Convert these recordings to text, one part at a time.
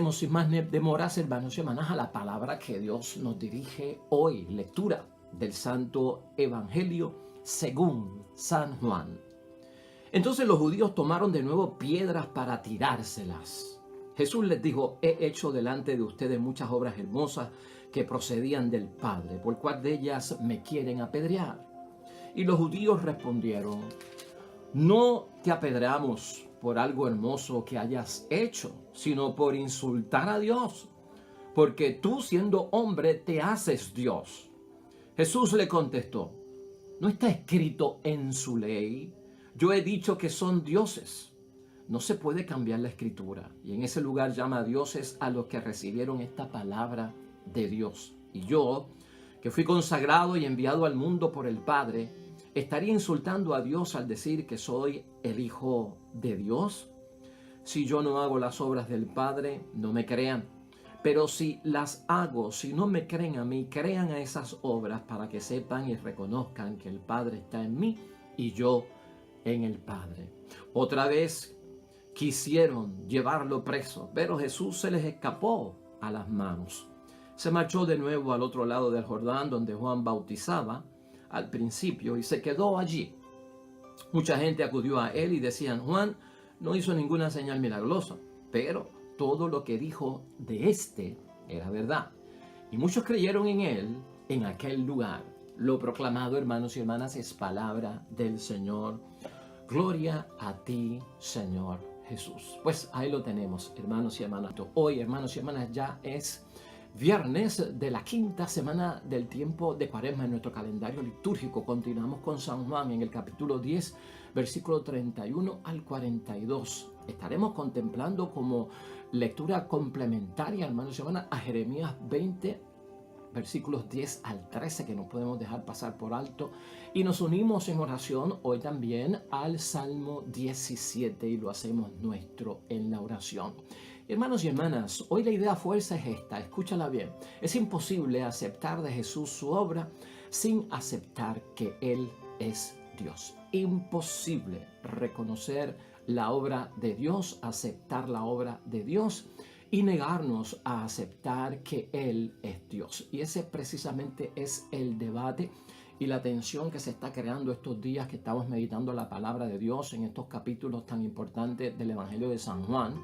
Pasemos sin más demoras, hermanos y hermanas, a la palabra que Dios nos dirige hoy. Lectura del Santo Evangelio según San Juan. Entonces los judíos tomaron de nuevo piedras para tirárselas. Jesús les dijo: he hecho delante de ustedes muchas obras hermosas que procedían del Padre. ¿Por cuál de ellas me quieren apedrear? Y los judíos respondieron: no te apedreamos por algo hermoso que hayas hecho, sino por insultar a Dios, porque tú, siendo hombre, te haces Dios. Jesús le contestó: ¿no está escrito en su ley? Yo he dicho que son dioses. No se puede cambiar la escritura. Y en ese lugar llama dioses a los que recibieron esta palabra de Dios. Y yo, que fui consagrado y enviado al mundo por el Padre, ¿estaría insultando a Dios al decir que soy el Hijo de Dios? Si yo no hago las obras del Padre, no me crean. Pero si las hago, si no me creen a mí, crean a esas obras para que sepan y reconozcan que el Padre está en mí y yo en el Padre. Otra vez quisieron llevarlo preso, pero Jesús se les escapó a las manos. Se marchó de nuevo al otro lado del Jordán, donde Juan bautizaba al principio, y se quedó allí. Mucha gente acudió a él y decían: Juan no hizo ninguna señal milagrosa, pero todo lo que dijo de éste era verdad. Y muchos creyeron en él en aquel lugar. Lo proclamado, hermanos y hermanas, es palabra del Señor. Gloria a ti, Señor Jesús. Pues ahí lo tenemos, hermanos y hermanas. Hoy, hermanos y hermanas, ya es viernes de la quinta semana del tiempo de Cuaresma en nuestro calendario litúrgico. Continuamos con San Juan en el capítulo 10, versículo 31 al 42. Estaremos contemplando como lectura complementaria, hermanos y hermanas, a Jeremías 20, versículos 10 al 13, que no podemos dejar pasar por alto. Y nos unimos en oración hoy también al Salmo 17 y lo hacemos nuestro en la oración. Hermanos y hermanas, hoy la idea fuerza es esta, escúchala bien. Es imposible aceptar de Jesús su obra sin aceptar que Él es Dios. Imposible reconocer la obra de Dios, aceptar la obra de Dios y negarnos a aceptar que Él es Dios. Y ese precisamente es el debate y la tensión que se está creando estos días que estamos meditando la palabra de Dios en estos capítulos tan importantes del Evangelio de San Juan,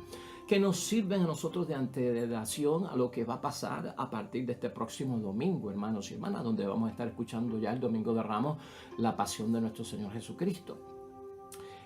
que nos sirven a nosotros de antelación a lo que va a pasar a partir de este próximo domingo, hermanos y hermanas, donde vamos a estar escuchando ya el Domingo de Ramos, la pasión de nuestro Señor Jesucristo.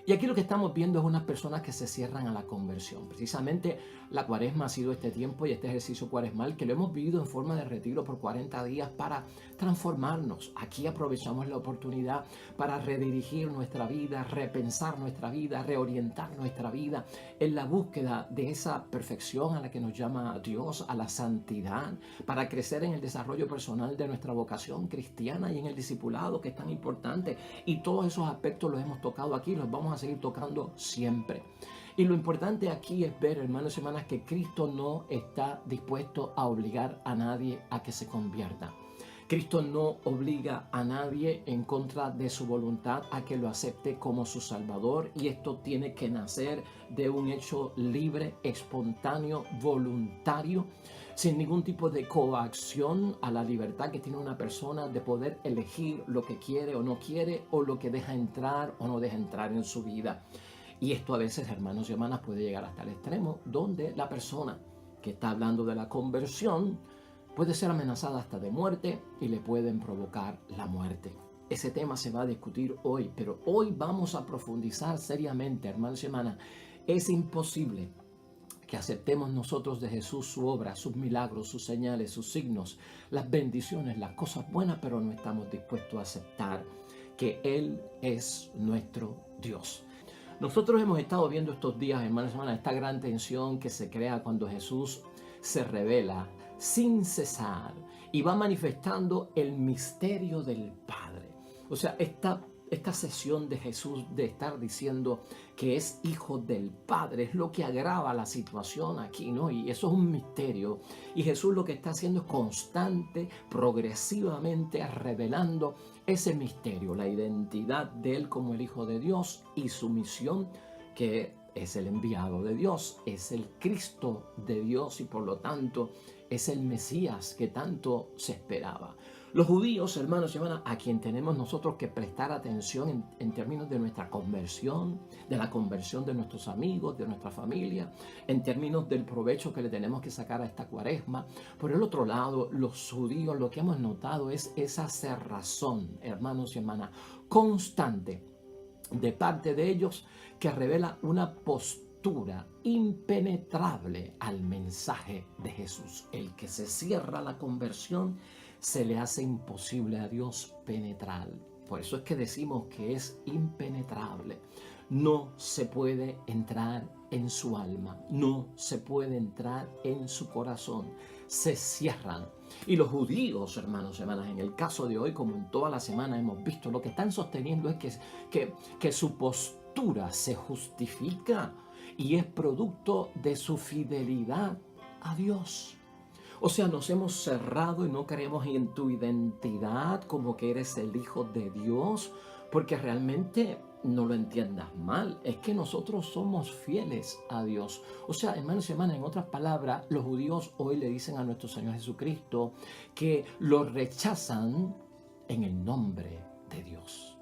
Y aquí lo que estamos viendo es unas personas que se cierran a la conversión. Precisamente la Cuaresma ha sido este tiempo y este ejercicio cuaresmal que lo hemos vivido en forma de retiro por 40 días para transformarnos. Aquí aprovechamos la oportunidad para redirigir nuestra vida, repensar nuestra vida, reorientar nuestra vida en la búsqueda de esa perfección a la que nos llama Dios, a la santidad, para crecer en el desarrollo personal de nuestra vocación cristiana y en el discipulado, que es tan importante. Y todos esos aspectos los hemos tocado aquí, los vamos a seguir tocando siempre. Y lo importante aquí es ver, hermanos y hermanas, que Cristo no está dispuesto a obligar a nadie a que se convierta. Cristo no obliga a nadie en contra de su voluntad a que lo acepte como su Salvador, y esto tiene que nacer de un hecho libre, espontáneo, voluntario, sin ningún tipo de coacción a la libertad que tiene una persona de poder elegir lo que quiere o no quiere, o lo que deja entrar o no deja entrar en su vida. Y esto a veces, hermanos y hermanas, puede llegar hasta el extremo donde la persona que está hablando de la conversión puede ser amenazada hasta de muerte y le pueden provocar la muerte. Ese tema se va a discutir hoy, pero hoy vamos a profundizar seriamente, hermanos y hermanas. Es imposible que aceptemos nosotros de Jesús su obra, sus milagros, sus señales, sus signos, las bendiciones, las cosas buenas, pero no estamos dispuestos a aceptar que Él es nuestro Dios. Nosotros hemos estado viendo estos días, hermanos y hermanas, esta gran tensión que se crea cuando Jesús se revela sin cesar y va manifestando el misterio del Padre. O sea, esta sesión de Jesús de estar diciendo que es hijo del Padre es lo que agrava la situación aquí, ¿no? Y eso es un misterio. Y Jesús lo que está haciendo es constante, progresivamente revelando ese misterio, la identidad de Él como el Hijo de Dios y su misión, que es el enviado de Dios, es el Cristo de Dios y por lo tanto es el Mesías que tanto se esperaba. Los judíos, hermanos y hermanas, a quien tenemos nosotros que prestar atención en términos de nuestra conversión, de la conversión de nuestros amigos, de nuestra familia, en términos del provecho que le tenemos que sacar a esta cuaresma. Por el otro lado, los judíos, lo que hemos notado es esa cerrazón, hermanos y hermanas, constante de parte de ellos que revela una postura impenetrable al mensaje de Jesús. El que se cierra a la conversión se le hace imposible a Dios penetrar. Por eso es que decimos que es impenetrable. No se puede entrar en su alma, no se puede entrar en su corazón. Se cierran. Y los judíos, hermanos y hermanas, en el caso de hoy, como en toda la semana hemos visto, lo que están sosteniendo es que su postura se justifica y es producto de su fidelidad a Dios. O sea, nos hemos cerrado y no creemos en tu identidad como que eres el Hijo de Dios, porque realmente no lo entiendas mal, es que nosotros somos fieles a Dios. O sea, hermanos y hermanas, en otras palabras, los judíos hoy le dicen a nuestro Señor Jesucristo que lo rechazan en el nombre de Dios.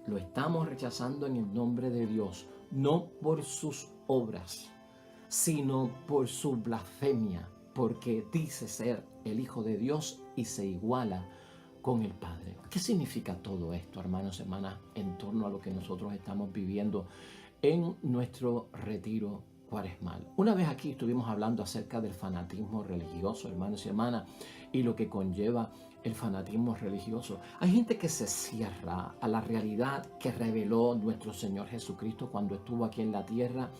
Lo estamos rechazando en el nombre de Dios, no por sus obras, sino por su blasfemia, porque dice ser el Hijo de Dios y se iguala con el Padre. ¿Qué significa todo esto, hermanos y hermanas, en torno a lo que nosotros estamos viviendo en nuestro retiro cuaresmal? Una vez aquí estuvimos hablando acerca del fanatismo religioso, hermanos y hermanas, y lo que conlleva el fanatismo religioso. Hay gente que se cierra a la realidad que reveló nuestro Señor Jesucristo cuando estuvo aquí en la tierra,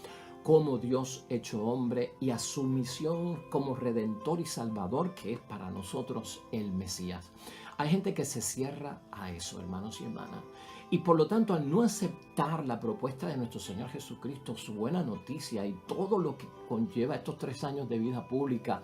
como Dios hecho hombre, y a su misión como Redentor y Salvador, que es para nosotros el Mesías. Hay gente que se cierra a eso, hermanos y hermanas. Y por lo tanto, al no aceptar la propuesta de nuestro Señor Jesucristo, su buena noticia y todo lo que conlleva estos 3 años de vida pública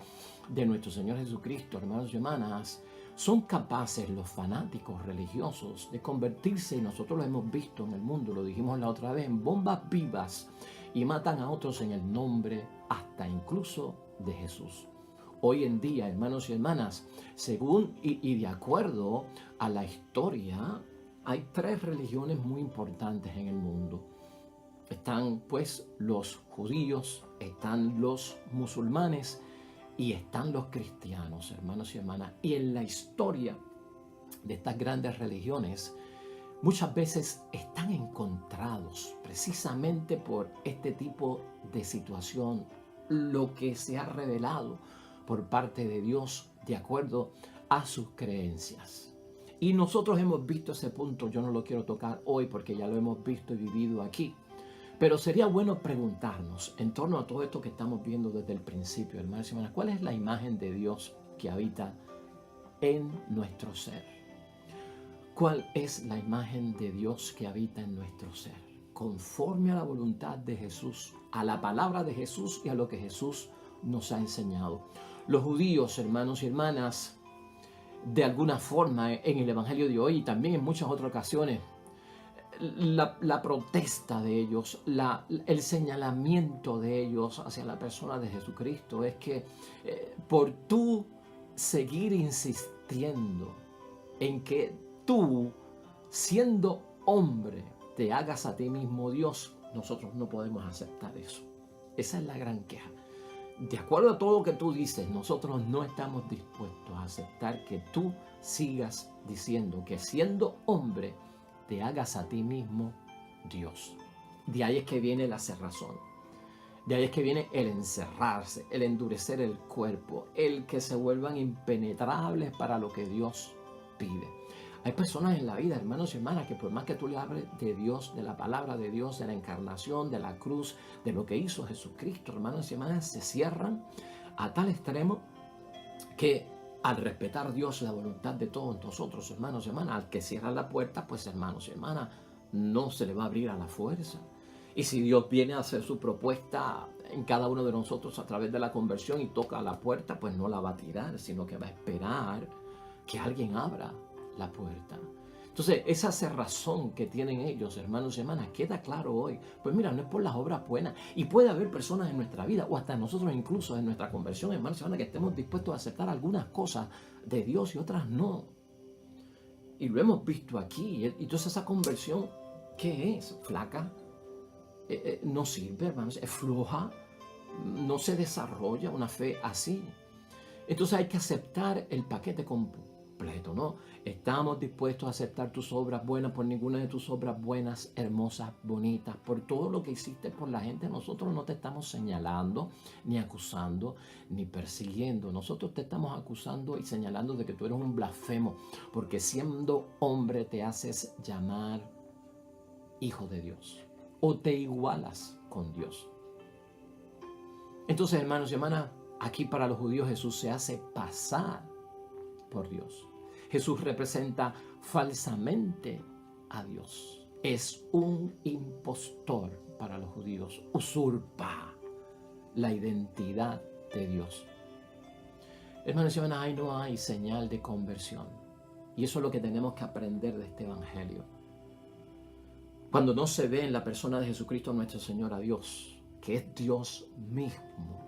de nuestro Señor Jesucristo, hermanos y hermanas, son capaces los fanáticos religiosos de convertirse, y nosotros lo hemos visto en el mundo, lo dijimos la otra vez, en bombas vivas, y matan a otros en el nombre hasta incluso de Jesús. Hoy en día, hermanos y hermanas, según y de acuerdo a la historia, hay 3 religiones muy importantes en el mundo. Están pues los judíos, están los musulmanes y están los cristianos, hermanos y hermanas. Y en la historia de estas grandes religiones, muchas veces están encontrados precisamente por este tipo de situación, lo que se ha revelado por parte de Dios de acuerdo a sus creencias. Y nosotros hemos visto ese punto, yo no lo quiero tocar hoy porque ya lo hemos visto y vivido aquí. Pero sería bueno preguntarnos en torno a todo esto que estamos viendo desde el principio, hermanos y hermanas, ¿cuál es la imagen de Dios que habita en nuestro ser? ¿Cuál es la imagen de Dios que habita en nuestro ser? Conforme a la voluntad de Jesús, a la palabra de Jesús y a lo que Jesús nos ha enseñado. Los judíos, hermanos y hermanas, de alguna forma en el Evangelio de hoy y también en muchas otras ocasiones, la protesta de ellos, el señalamiento de ellos hacia la persona de Jesucristo es que por tú seguir insistiendo en que tú, siendo hombre, te hagas a ti mismo Dios, nosotros no podemos aceptar eso. Esa es la gran queja. De acuerdo a todo lo que tú dices, nosotros no estamos dispuestos a aceptar que tú sigas diciendo que siendo hombre te hagas a ti mismo Dios. De ahí es que viene la cerrazón. De ahí es que viene el encerrarse, el endurecer el cuerpo, el que se vuelvan impenetrables para lo que Dios pide. Hay personas en la vida, hermanos y hermanas, que por más que tú le hables de Dios, de la palabra de Dios, de la encarnación, de la cruz, de lo que hizo Jesucristo, hermanos y hermanas, se cierran a tal extremo que al respetar Dios la voluntad de todos nosotros, hermanos y hermanas, al que cierra la puerta, pues hermanos y hermanas, no se le va a abrir a la fuerza. Y si Dios viene a hacer su propuesta en cada uno de nosotros a través de la conversión y toca la puerta, pues no la va a tirar, sino que va a esperar que alguien abra la puerta. Entonces, esa cerrazón que tienen ellos, hermanos y hermanas, queda claro hoy. Pues mira, no es por las obras buenas. Y puede haber personas en nuestra vida, o hasta nosotros incluso en nuestra conversión, hermanos y hermanas, que estemos dispuestos a aceptar algunas cosas de Dios y otras no. Y lo hemos visto aquí. Y entonces esa conversión, ¿qué es? ¿Flaca? No sirve, hermanos. Es floja. No se desarrolla una fe así. Entonces hay que aceptar el paquete completo, ¿no? Estamos dispuestos a aceptar tus obras buenas por ninguna de tus obras buenas, hermosas, bonitas, por todo lo que hiciste por la gente. Nosotros no te estamos señalando, ni acusando, ni persiguiendo. Nosotros te estamos acusando y señalando de que tú eres un blasfemo, porque siendo hombre te haces llamar hijo de Dios o te igualas con Dios. Entonces, hermanos y hermanas, aquí para los judíos Jesús se hace pasar por Dios. Jesús representa falsamente a Dios. Es un impostor para los judíos. Usurpa la identidad de Dios. Hermanos y hermanas, ahí no hay señal de conversión. Y eso es lo que tenemos que aprender de este evangelio. Cuando no se ve en la persona de Jesucristo nuestro Señor a Dios, que es Dios mismo,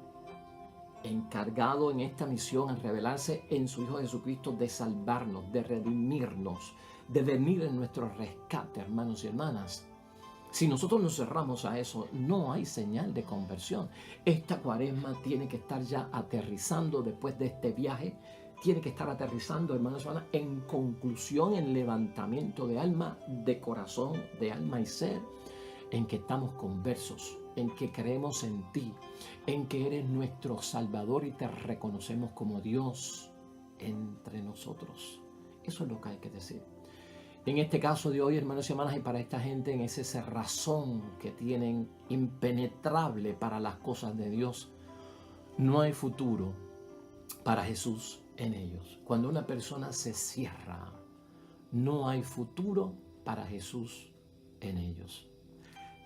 encargado en esta misión en revelarse en su Hijo Jesucristo, de salvarnos, de redimirnos, de venir en nuestro rescate, hermanos y hermanas. Si nosotros nos cerramos a eso, no hay señal de conversión. Esta cuaresma tiene que estar ya aterrizando después de este viaje, tiene que estar aterrizando, hermanos y hermanas, en conclusión, en levantamiento de alma, de corazón, de alma y ser, en que estamos conversos, en que creemos en ti, en que eres nuestro Salvador y te reconocemos como Dios entre nosotros. Eso es lo que hay que decir. En este caso de hoy, hermanos y hermanas, y para esta gente, en ese cerrazón que tienen impenetrable para las cosas de Dios, no hay futuro para Jesús en ellos. Cuando una persona se cierra, no hay futuro para Jesús en ellos.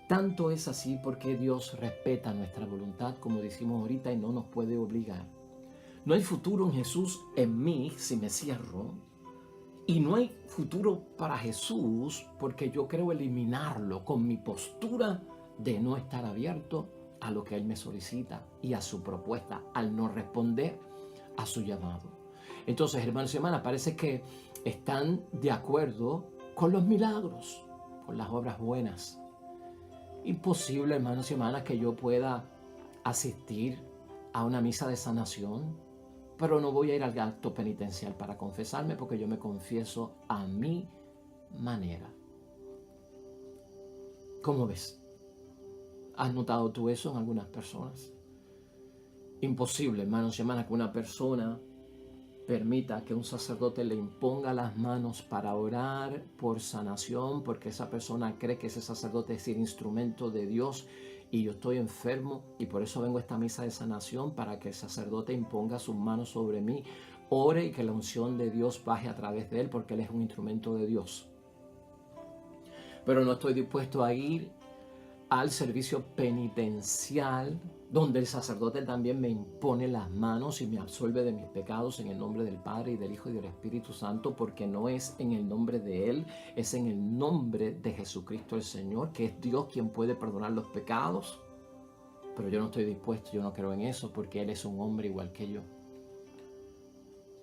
Tanto es así porque Dios respeta nuestra voluntad, como decimos ahorita, y no nos puede obligar. No hay futuro en Jesús en mí si me cierro. Y no hay futuro para Jesús porque yo creo eliminarlo con mi postura de no estar abierto a lo que Él me solicita y a su propuesta, al no responder a su llamado. Entonces, hermanos y hermanas, parece que están de acuerdo con los milagros, con las obras buenas. Imposible, hermanos y hermanas, que yo pueda asistir a una misa de sanación, pero no voy a ir al acto penitencial para confesarme, porque yo me confieso a mi manera. ¿Cómo ves? ¿Has notado tú eso en algunas personas? Imposible, hermanos y hermanas, que una persona permita que un sacerdote le imponga las manos para orar por sanación, porque esa persona cree que ese sacerdote es el instrumento de Dios y yo estoy enfermo y por eso vengo a esta misa de sanación, para que el sacerdote imponga sus manos sobre mí, ore y que la unción de Dios baje a través de él, porque él es un instrumento de Dios. Pero no estoy dispuesto a ir al servicio penitencial, donde el sacerdote también me impone las manos y me absuelve de mis pecados en el nombre del Padre y del Hijo y del Espíritu Santo, porque no es en el nombre de Él, es en el nombre de Jesucristo el Señor, que es Dios quien puede perdonar los pecados. Pero yo no estoy dispuesto, yo no creo en eso, porque Él es un hombre igual que yo.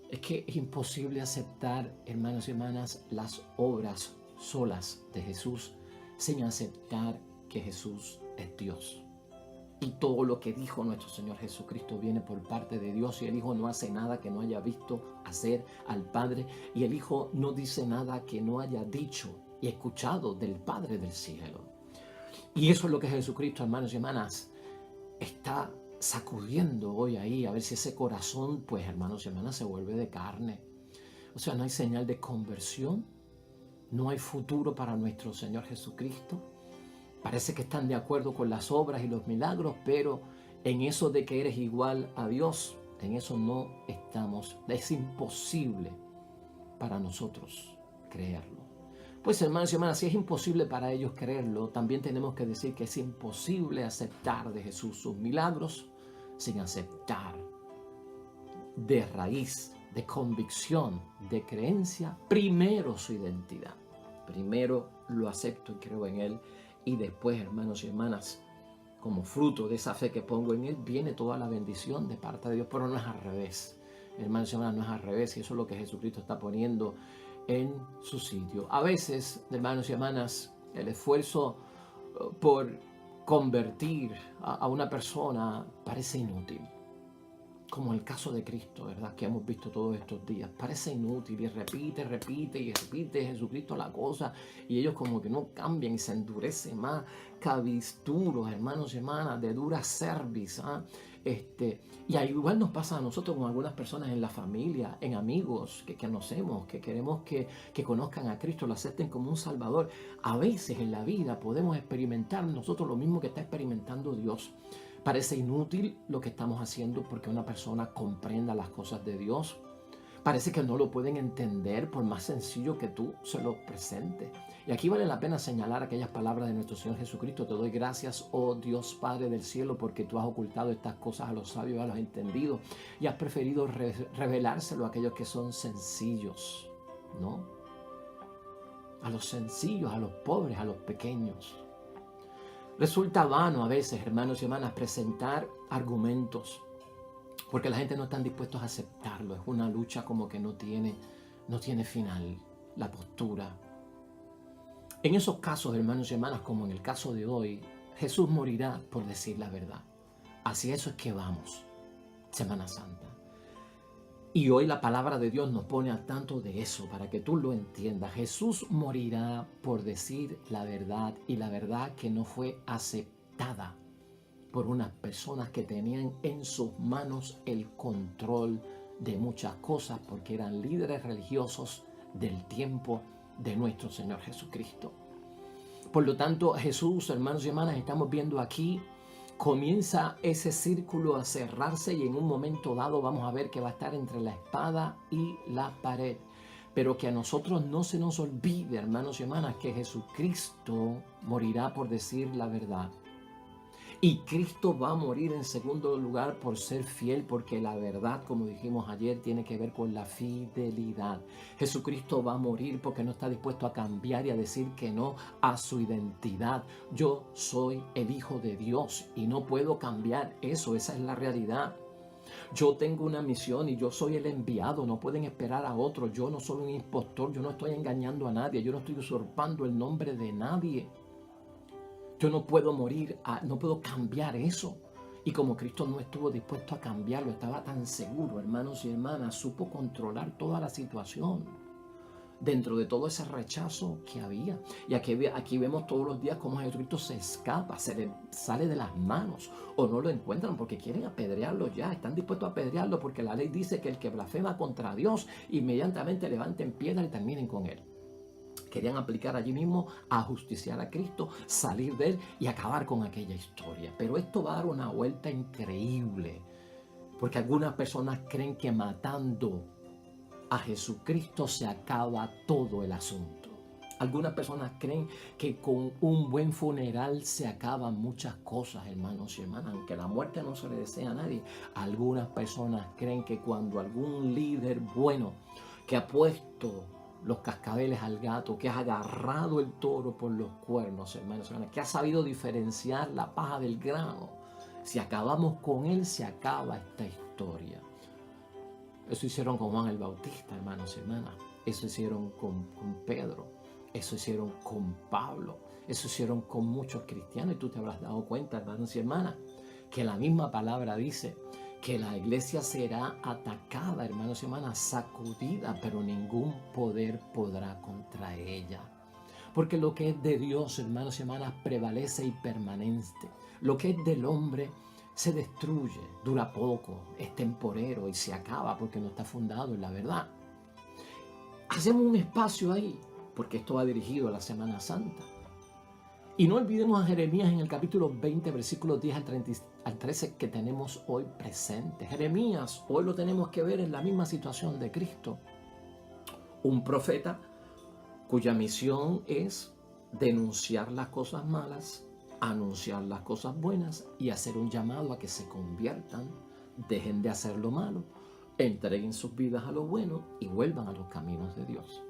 Es que es imposible aceptar, hermanos y hermanas, las obras solas de Jesús sin aceptar que Jesús es Dios. Y todo lo que dijo nuestro Señor Jesucristo viene por parte de Dios, y el Hijo no hace nada que no haya visto hacer al Padre, y el Hijo no dice nada que no haya dicho y escuchado del Padre del cielo. Y eso es lo que Jesucristo, hermanos y hermanas, está sacudiendo hoy ahí, a ver si ese corazón, pues, hermanos y hermanas, se vuelve de carne. O sea, no hay señal de conversión, no hay futuro para nuestro Señor Jesucristo. Parece que están de acuerdo con las obras y los milagros, pero en eso de que eres igual a Dios, en eso no estamos. Es imposible para nosotros creerlo. Pues, hermanos y hermanas, si es imposible para ellos creerlo, también tenemos que decir que es imposible aceptar de Jesús sus milagros sin aceptar de raíz, de convicción, de creencia, primero su identidad. Primero lo acepto y creo en Él. Y después, hermanos y hermanas, como fruto de esa fe que pongo en Él, viene toda la bendición de parte de Dios. Pero no es al revés. Hermanos y hermanas, no es al revés. Y eso es lo que Jesucristo está poniendo en su sitio. A veces, hermanos y hermanas, el esfuerzo por convertir a una persona parece inútil. Como el caso de Cristo, ¿verdad? Que hemos visto todos estos días. Parece inútil y repite Jesucristo la cosa. Y ellos como que no cambian y se endurecen más. Cabisturos, hermanos y hermanas, de dura cerviz. Y igual nos pasa a nosotros con algunas personas en la familia, en amigos que conocemos, que queremos que conozcan a Cristo, lo acepten como un Salvador. A veces en la vida podemos experimentar nosotros lo mismo que está experimentando Dios. Parece inútil lo que estamos haciendo porque una persona comprenda las cosas de Dios. Parece que no lo pueden entender por más sencillo que tú se lo presentes. Y aquí vale la pena señalar aquellas palabras de nuestro Señor Jesucristo. Te doy gracias, oh Dios Padre del cielo, porque tú has ocultado estas cosas a los sabios, a los entendidos, y has preferido revelárselo a aquellos que son sencillos, ¿no? A los sencillos, a los pobres, a los pequeños. Resulta vano a veces, hermanos y hermanas, presentar argumentos, porque la gente no está dispuesta a aceptarlo. Es una lucha como que no tiene final, la postura. En esos casos, hermanos y hermanas, como en el caso de hoy, Jesús morirá por decir la verdad. Hacia eso es que vamos, Semana Santa. Y hoy la palabra de Dios nos pone al tanto de eso, para que tú lo entiendas. Jesús morirá por decir la verdad, y la verdad que no fue aceptada por unas personas que tenían en sus manos el control de muchas cosas, porque eran líderes religiosos del tiempo de nuestro Señor Jesucristo. Por lo tanto, Jesús, hermanos y hermanas, estamos viendo aquí, comienza ese círculo a cerrarse, y en un momento dado vamos a ver que va a estar entre la espada y la pared. Pero que a nosotros no se nos olvide, hermanos y hermanas, que Jesucristo morirá por decir la verdad. Y Cristo va a morir en segundo lugar por ser fiel, porque la verdad, como dijimos ayer, tiene que ver con la fidelidad. Jesucristo va a morir porque no está dispuesto a cambiar y a decir que no a su identidad. Yo soy el Hijo de Dios y no puedo cambiar eso, esa es la realidad. Yo tengo una misión y yo soy el enviado, no pueden esperar a otro. Yo no soy un impostor, yo no estoy engañando a nadie, yo no estoy usurpando el nombre de nadie. Yo no puedo morir, no puedo cambiar eso. Y como Cristo no estuvo dispuesto a cambiarlo, estaba tan seguro, hermanos y hermanas, supo controlar toda la situación dentro de todo ese rechazo que había. Y aquí vemos todos los días cómo Jesucristo se escapa, se le sale de las manos, o no lo encuentran porque quieren apedrearlo ya. Están dispuestos a apedrearlo porque la ley dice que el que blasfema contra Dios, inmediatamente levanten piedra y terminen con él. Querían aplicar allí mismo a justiciar a Cristo, salir de él y acabar con aquella historia. Pero esto va a dar una vuelta increíble, porque algunas personas creen que matando a Jesucristo se acaba todo el asunto. Algunas personas creen que con un buen funeral se acaban muchas cosas, hermanos y hermanas, aunque la muerte no se le desea a nadie. Algunas personas creen que cuando algún líder bueno que ha puesto los cascabeles al gato, que ha agarrado el toro por los cuernos, hermanos, que ha sabido diferenciar la paja del grano, si acabamos con él, se acaba esta historia. Eso hicieron con Juan el Bautista, hermanos y hermanas. Eso hicieron con Pedro. Eso hicieron con Pablo. Eso hicieron con muchos cristianos. Y tú te habrás dado cuenta, hermanos y hermanas, que la misma palabra dice que la iglesia será atacada, hermanos y hermanas, sacudida, pero ningún poder podrá contra ella. Porque lo que es de Dios, hermanos y hermanas, prevalece y permanente. Lo que es del hombre se destruye, dura poco, es temporero y se acaba porque no está fundado en la verdad. Hacemos un espacio ahí, porque esto va dirigido a la Semana Santa. Y no olvidemos a Jeremías en el capítulo 20, versículos 10 al 13 que tenemos hoy presente. Jeremías, hoy lo tenemos que ver en la misma situación de Cristo. Un profeta cuya misión es denunciar las cosas malas, anunciar las cosas buenas y hacer un llamado a que se conviertan, dejen de hacer lo malo, entreguen sus vidas a lo bueno y vuelvan a los caminos de Dios.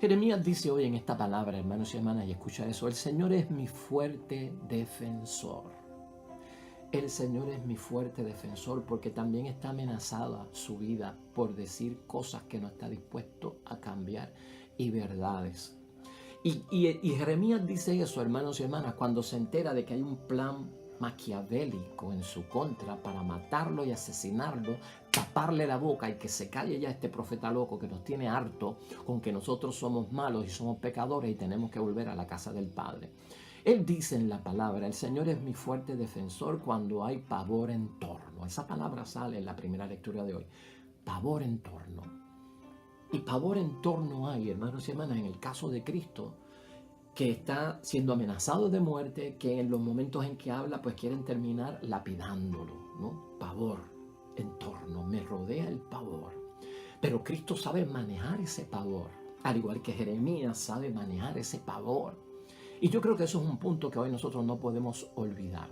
Jeremías dice hoy en esta palabra, hermanos y hermanas, y escucha eso: el Señor es mi fuerte defensor. El Señor es mi fuerte defensor, porque también está amenazada su vida por decir cosas que no está dispuesto a cambiar y verdades. Y Jeremías dice eso, hermanos y hermanas, cuando se entera de que hay un plan maquiavélico en su contra para matarlo y asesinarlo, taparle la boca y que se calle ya este profeta loco que nos tiene harto con que nosotros somos malos y somos pecadores y tenemos que volver a la casa del Padre. Él dice en la palabra: el Señor es mi fuerte defensor cuando hay pavor en torno. Esa palabra sale en la primera lectura de hoy. Pavor en torno. Y pavor en torno hay, hermanos y hermanas, en el caso de Cristo, que está siendo amenazado de muerte, que en los momentos en que habla, pues quieren terminar lapidándolo, ¿no? Pavor en torno, me rodea el pavor. Pero Cristo sabe manejar ese pavor, al igual que Jeremías sabe manejar ese pavor. Y yo creo que eso es un punto que hoy nosotros no podemos olvidar.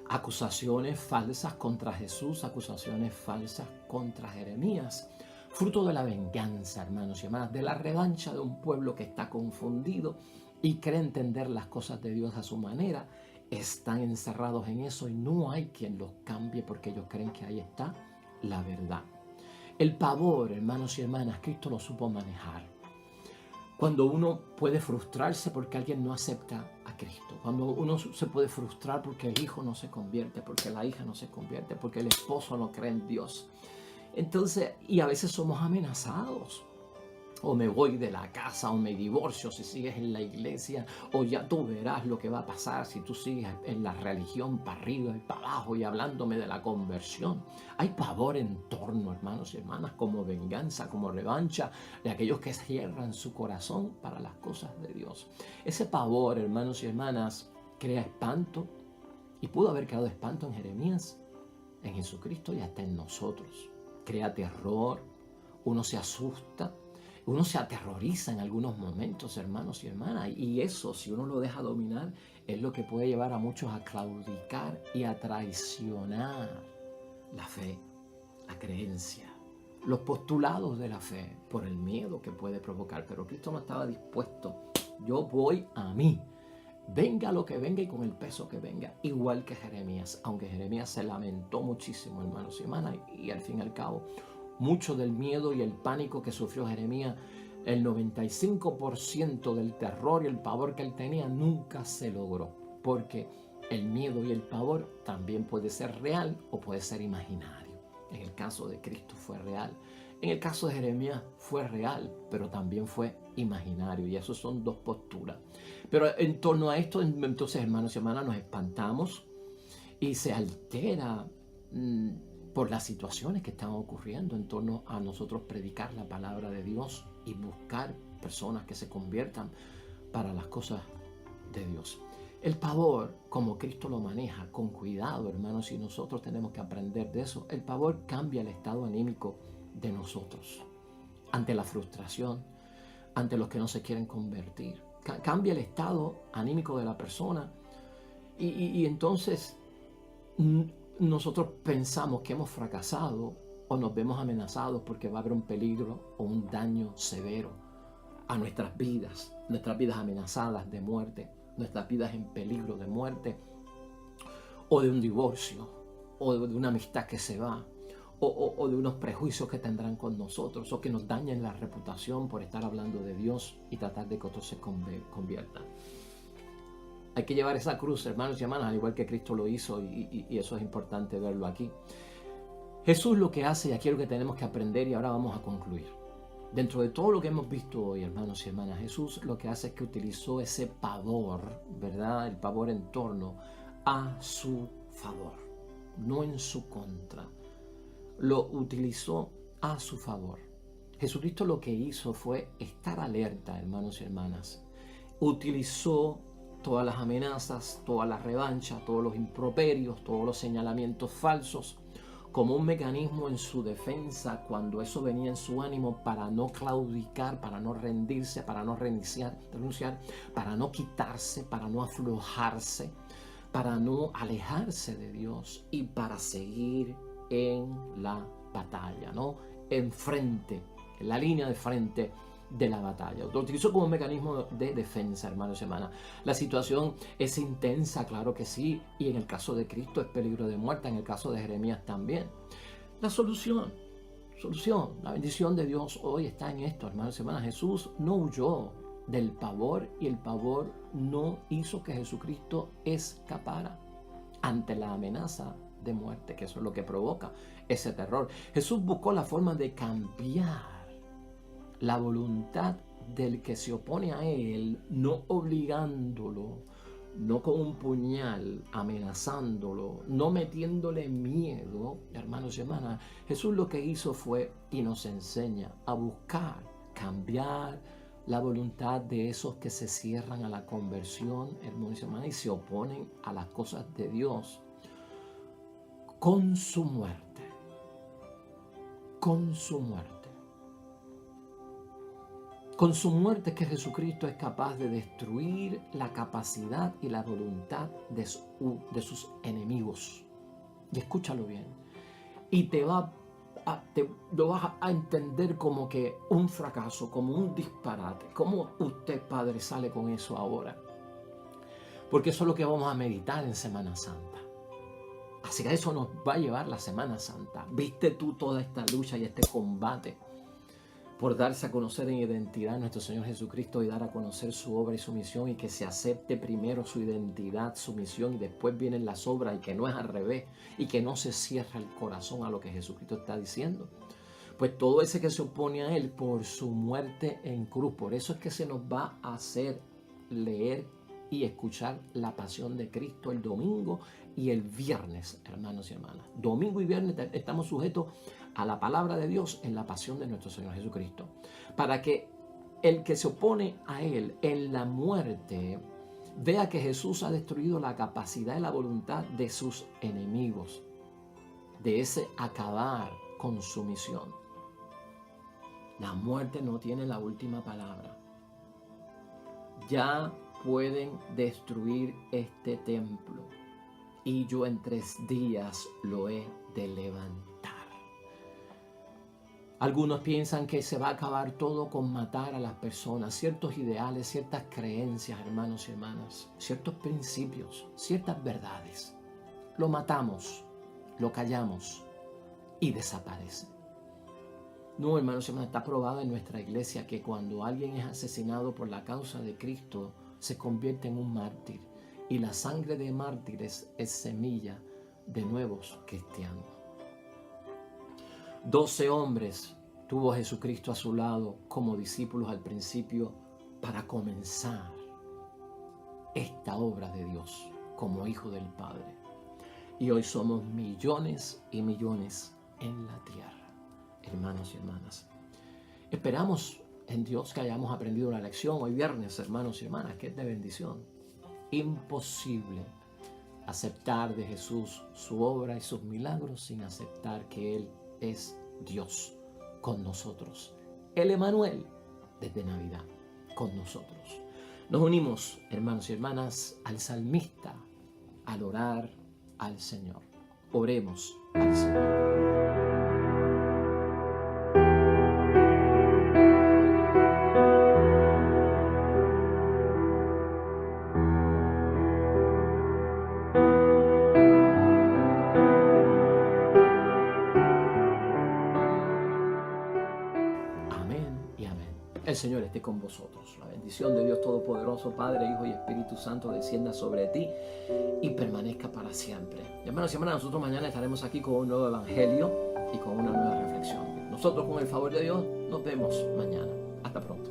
Acusaciones falsas contra Jesús, acusaciones falsas contra Jeremías, fruto de la venganza, hermanos y hermanas, de la revancha de un pueblo que está confundido y cree entender las cosas de Dios a su manera. Están encerrados en eso y no hay quien los cambie porque ellos creen que ahí está la verdad. El pavor, hermanos y hermanas, Cristo lo supo manejar. Cuando uno puede frustrarse porque alguien no acepta a Cristo, cuando uno se puede frustrar porque el hijo no se convierte, porque la hija no se convierte, porque el esposo no cree en Dios. Entonces, y a veces somos amenazados. O me voy de la casa, o me divorcio si sigues en la iglesia, o ya tú verás lo que va a pasar si tú sigues en la religión para arriba y para abajo y hablándome de la conversión. Hay pavor en torno, hermanos y hermanas, como venganza, como revancha de aquellos que cierran su corazón para las cosas de Dios. Ese pavor, hermanos y hermanas, crea espanto, y pudo haber creado espanto en Jeremías, en Jesucristo y hasta en nosotros. Crea terror, uno se asusta, uno se aterroriza en algunos momentos, hermanos y hermanas, y eso, si uno lo deja dominar, es lo que puede llevar a muchos a claudicar y a traicionar la fe, la creencia, los postulados de la fe, por el miedo que puede provocar. Pero Cristo no estaba dispuesto. Yo voy a mí, venga lo que venga y con el peso que venga, igual que Jeremías, aunque Jeremías se lamentó muchísimo, hermanos y hermanas, y al fin y al cabo, mucho del miedo y el pánico que sufrió Jeremías, el 95% del terror y el pavor que él tenía nunca se logró, porque el miedo y el pavor también puede ser real o puede ser imaginario. En el caso de Cristo fue real, en el caso de Jeremías fue real, pero también fue imaginario, y eso son dos posturas. Pero en torno a esto, entonces, hermanos y hermanas, nos espantamos y se altera por las situaciones que están ocurriendo en torno a nosotros predicar la palabra de Dios y buscar personas que se conviertan para las cosas de Dios. El pavor, como Cristo lo maneja, con cuidado, hermanos, y nosotros tenemos que aprender de eso. El pavor cambia el estado anímico de nosotros ante la frustración, ante los que no se quieren convertir. Cambia el estado anímico de la persona y entonces nosotros pensamos que hemos fracasado o nos vemos amenazados porque va a haber un peligro o un daño severo a nuestras vidas amenazadas de muerte, nuestras vidas en peligro de muerte, o de un divorcio, o de una amistad que se va, o de unos prejuicios que tendrán con nosotros, o que nos dañen la reputación por estar hablando de Dios y tratar de que otros se conviertan. Hay que llevar esa cruz, hermanos y hermanas, al igual que Cristo lo hizo, y eso es importante verlo aquí. Jesús lo que hace, y aquí es lo que tenemos que aprender, y ahora vamos a concluir. Dentro de todo lo que hemos visto hoy, hermanos y hermanas, Jesús lo que hace es que utilizó ese pavor, ¿verdad? El pavor en torno a su favor, no en su contra. Lo utilizó a su favor. Jesucristo lo que hizo fue estar alerta, hermanos y hermanas. Utilizó todas las amenazas, todas las revanchas, todos los improperios, todos los señalamientos falsos como un mecanismo en su defensa cuando eso venía en su ánimo, para no claudicar, para no rendirse, para no renunciar, para no quitarse, para no aflojarse, para no alejarse de Dios y para seguir en la batalla, ¿no? Enfrente, en la línea de frente de la batalla. Lo utilizo como un mecanismo de defensa, hermanos y hermanas. La situación es intensa, claro que sí, y en el caso de Cristo es peligro de muerte, en el caso de Jeremías también. La solución, la bendición de Dios hoy está en esto, hermanos y hermanas. Jesús no huyó del pavor y el pavor no hizo que Jesucristo escapara ante la amenaza de muerte, que eso es lo que provoca ese terror. Jesús buscó la forma de cambiar la voluntad del que se opone a él, no obligándolo, no con un puñal, amenazándolo, no metiéndole miedo, hermanos y hermanas. Jesús lo que hizo fue, y nos enseña, a buscar cambiar la voluntad de esos que se cierran a la conversión, hermanos y hermanas, y se oponen a las cosas de Dios con su muerte. Con su muerte. Con su muerte que Jesucristo es capaz de destruir la capacidad y la voluntad de sus enemigos. Y escúchalo bien. Y lo vas a entender como que un fracaso, como un disparate. ¿Cómo usted, padre, sale con eso ahora? Porque eso es lo que vamos a meditar en Semana Santa. Así que eso nos va a llevar la Semana Santa. ¿Viste tú toda esta lucha y este combate por darse a conocer en identidad nuestro Señor Jesucristo y dar a conocer su obra y su misión, y que se acepte primero su identidad, su misión, y después vienen las obras, y que no es al revés, y que no se cierra el corazón a lo que Jesucristo está diciendo? Pues todo ese que se opone a Él por su muerte en cruz, por eso es que se nos va a hacer leer y escuchar la pasión de Cristo el domingo y el viernes, hermanos y hermanas. Domingo y viernes estamos sujetos a la palabra de Dios en la pasión de nuestro Señor Jesucristo, para que el que se opone a Él en la muerte vea que Jesús ha destruido la capacidad y la voluntad de sus enemigos, de ese acabar con su misión. La muerte no tiene la última palabra. Ya pueden destruir este templo y yo en 3 días lo he de levantar. Algunos piensan que se va a acabar todo con matar a las personas, ciertos ideales, ciertas creencias, hermanos y hermanas, ciertos principios, ciertas verdades. Lo matamos, lo callamos y desaparece. No, hermanos y hermanas, está probado en nuestra iglesia que cuando alguien es asesinado por la causa de Cristo, se convierte en un mártir. Y la sangre de mártires es semilla de nuevos cristianos. 12 hombres tuvo Jesucristo a su lado como discípulos al principio para comenzar esta obra de Dios como hijo del Padre. Y hoy somos millones y millones en la tierra, hermanos y hermanas. Esperamos en Dios que hayamos aprendido la lección hoy viernes, hermanos y hermanas, que es de bendición. Imposible aceptar de Jesús su obra y sus milagros sin aceptar que Él es Dios con nosotros. El Emanuel, desde Navidad, con nosotros. Nos unimos, hermanos y hermanas, al salmista al orar al Señor. Oremos al Señor. El Señor esté con vosotros. La bendición de Dios Todopoderoso, Padre, Hijo y Espíritu Santo, descienda sobre ti y permanezca para siempre. Hermanos y hermanas, nosotros mañana estaremos aquí con un nuevo evangelio y con una nueva reflexión. Nosotros, con el favor de Dios, nos vemos mañana. Hasta pronto.